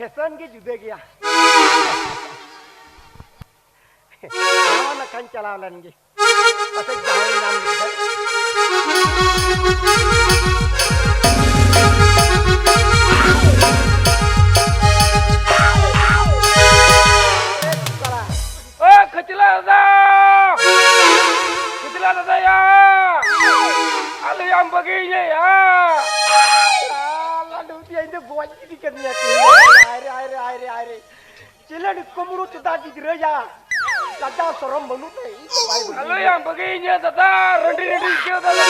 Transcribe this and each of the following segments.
Fashion की जुदे गया ना kan चला लेंगे पसे जाए नाम लिखा kecilan ada ya, ada yang begini ya. Lalu dia itu buat ini kan ya, air. Cilan kumuru kita di gereja, kita sorong belut Kalau yang begini tata, rendi kita tata.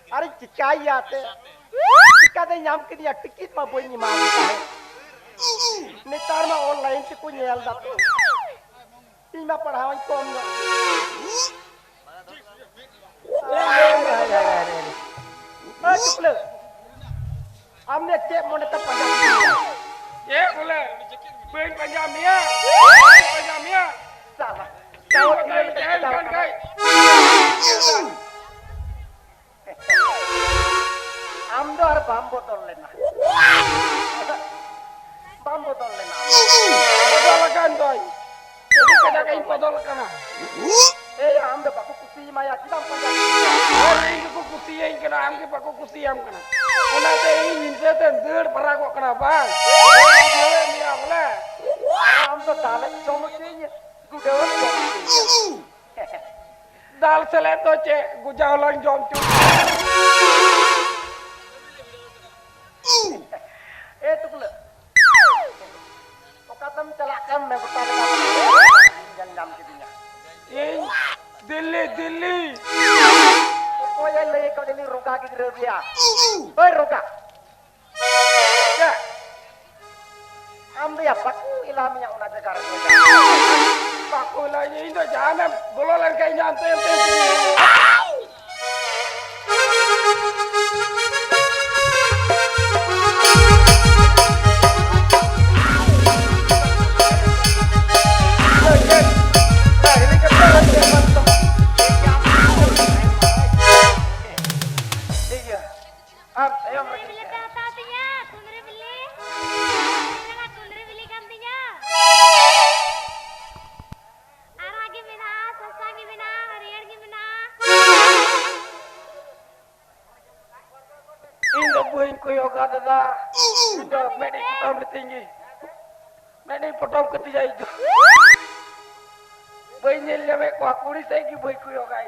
Are cikaya te, cikade nyam ke dia tiket mah boleh ni mah kita. Netar mah online se कोई nyel dah tu. Ini mah perawan kom dah. Cukle, amne cek mau netap panjang. Ya boleh, beri panjang ya, Salah. Jangan kai. Amdo har bambo tol lena. Bambo tol lena. Podolkan toy. Jadi kada kai podolkan. Amdo baku kusi maya kita panjang. Ini aku kusi yang kena, amke paku kusi yang kena. Kena teh ini setan dur parah kok kena bang. Ini apa? Amdo dalek cuma sih. Gudawan Dal selet tu cek, gujalan jom tu. Tu pula. Kau kata mencelakan mempertahankan jam kitinya. Delhi. Kau yang lagi kau ini roga kita dia. Oi roga. Ya. Ambil apa? Ilami yang udah jaga roga. Paku lagi itu jangan bololan kayak nyantai. Medik potong ketiga itu. Banyak lewat kuah kuris lagi boy kuyo kai.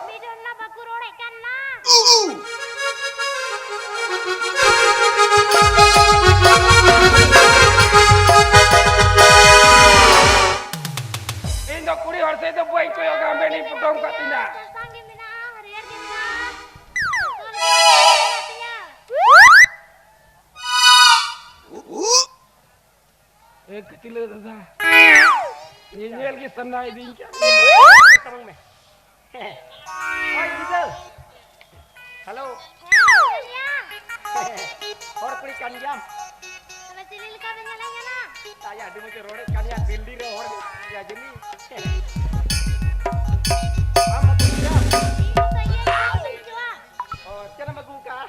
Midon na baku rorek kan na. Indo kuri harus itu boy kuyo kai medik potong ketiga. Sangi mina, harian mina. Kecil dah. Ini lagi senai di inca. Kamang me. Oi Diesel. Halo. Or puri kan jam. Sama cilil ka menyalanya na. Saya ada macam roda kan ya Delhi ro or ya jeni. Amat dia. Ito saya ni jua. Oh, cina maguka.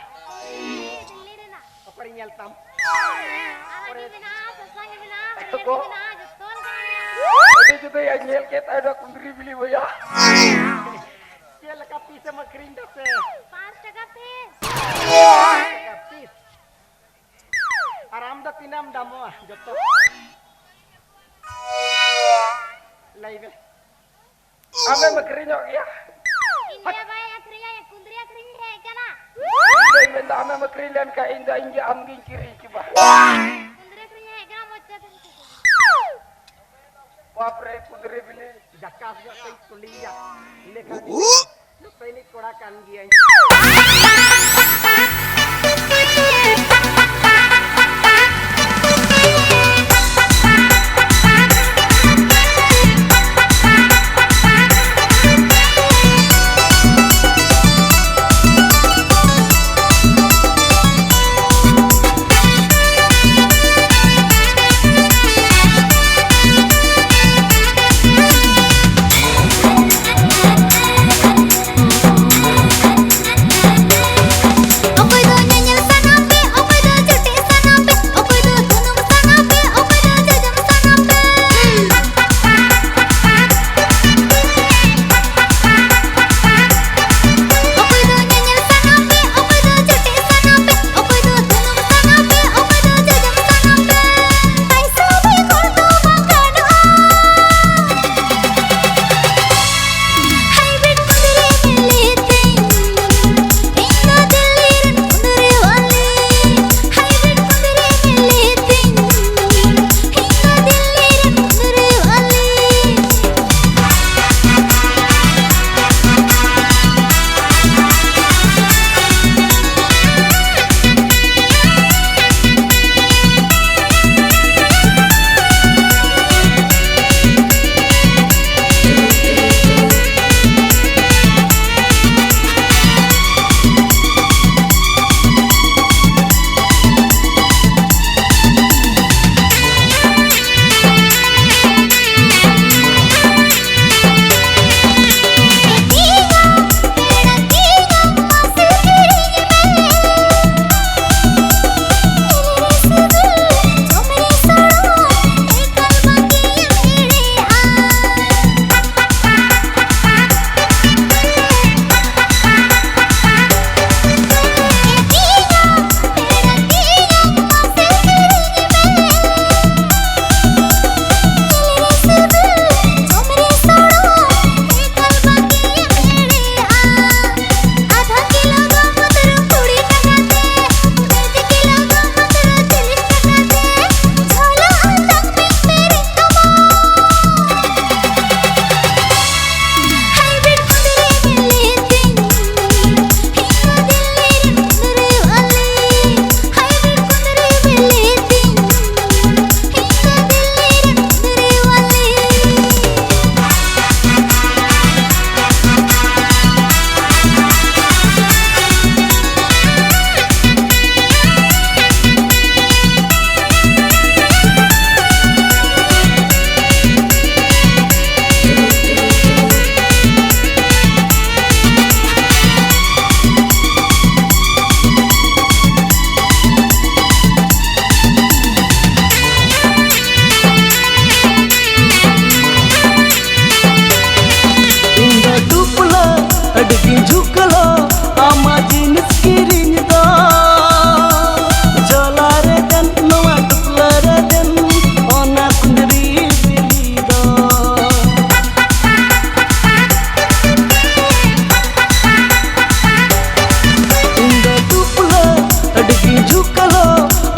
Cilil na. Apa ringel tam? Aragi mina, sangi mina, harian mina, jatuh Ada juga yang nyel kita ada kundri beli boya. Dia lekap pisa makering dah se. 5 taka piece. Lekap pis. Aram dah pinam damu ah joto. Live. Apa makerinya ya? India bayar kriya ya kundri kering hai kana. Indah minta apa makerilan ka indah inja amgin kiri coba. Kundri kering hai kana mocha tu. Wapre kundri beli. Jakas ya kai kuliah. Lekha. Lupa ini korakan dia. Apa itu?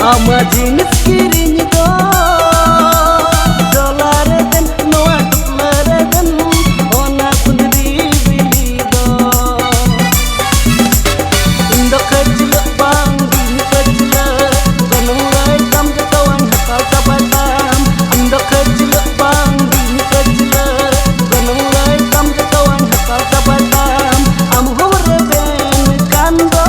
ama jenis kirinya do dollar dan noa dollar dan ona pundri bili do indo kecil bang din kecil kanulai kam kawan hakal sabatam indo kecil bang din kecil kanulai kam kawan hakal sabatam am hore ben kando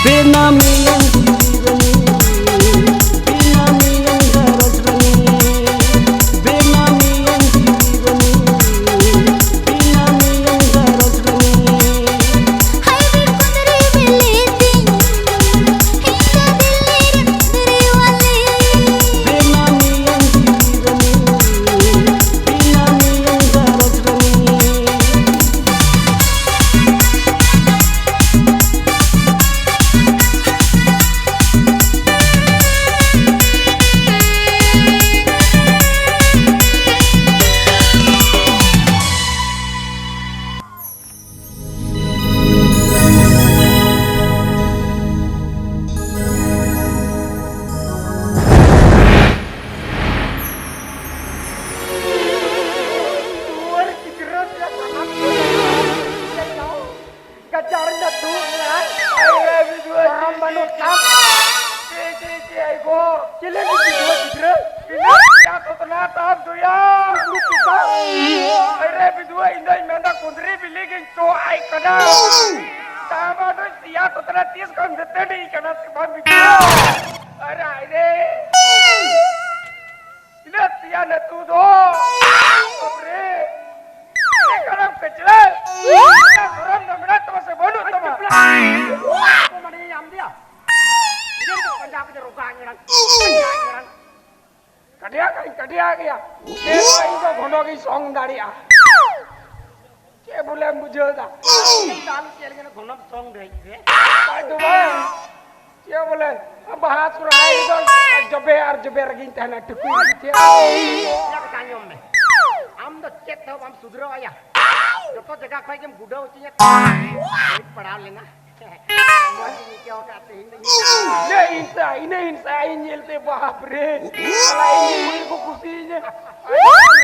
benami yang dirani benami yang darajani benami yang dirani benami yang darajani hai bir kundri bilitin hinda dillir diri wali benami yang dirani benami yang darajani Tuan kira dia sangat gajarnya tuh kan Ayo berdua orang manut kam Cici aiko cilen di dua kira Ini ya tu ternyata tu ya lu kita Ayo berdua ini minta kundri biligin co ai kana Sama tu ya tu ternyata tis kan zetedi kana sebab berdua Ayo ini Ini tiada tu do Kundri Ini kana kecil Kita orang nak minat masih bonus tu mah aku mana nyam dia ini tu panjang punya rukanya nang Kadia kaya. Dia itu kono ki song dari ah. Cie boleh mujur tak? dalam cilen gonam song deh Pak tu bang. Cie boleh. Bahas surai itu jober lagi tanah dekui cie. ya ketanyom deh am dah cek tahu am sudro ayah jopo jaga kau jem guda ucinya padahal lena masih nikah kata Ini insa ini te bah bre. Kalau ini aku kusinya.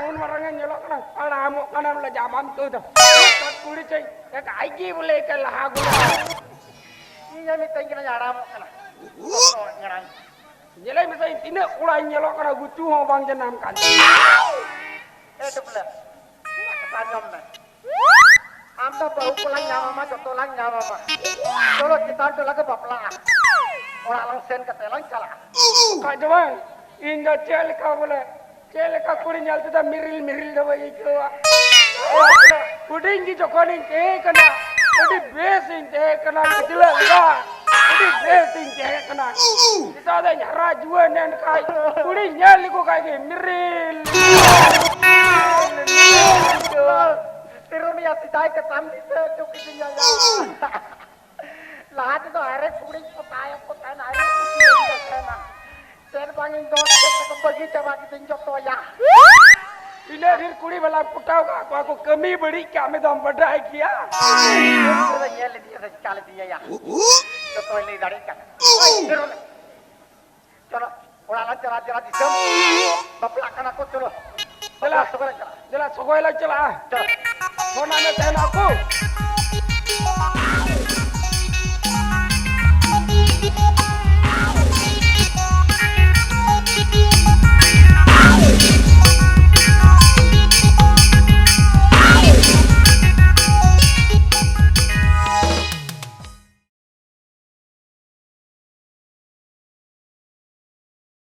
Nun marangnya nyelok kan. Alamu kan lah zaman tu tu. Tak kulit cai. Ya kaji boleh ke lagu. ini yang minta kita jaram kan ngerang Jelai misalnya ini ulah nyelok kan aku tu bang jenam kan. itu pula ketanyom deh am dah bau pulang nyawa mah joto lang nyawa mah kalau kita tu lagi bapla orang langsen ketelang cala Kau coba. Indah celaka boleh. Celaka kuri nyal tu dah miril dah bayi tu. Kuding di jokoning kena. Kudi besin kena kecil lah. Kudi besin kena. Kita ada nyara jual dan kai. Kudi nyal iku kai miril. Tiru ni asi dai ketam ni tu cukup dia ya lahat itu arek kuring potai na arek kuring kena sen bangin dot ke bagi coba kita jok to ya Ini dir kuri bala putau aku kami beri kami dam badai kia. Sudah nyel dia sekali dia ya jok to le dari kan tiru chalo orang cara di sem bapelakan aku chalo Jelas sokoi lah celah. chalo Kau nak tanya aku?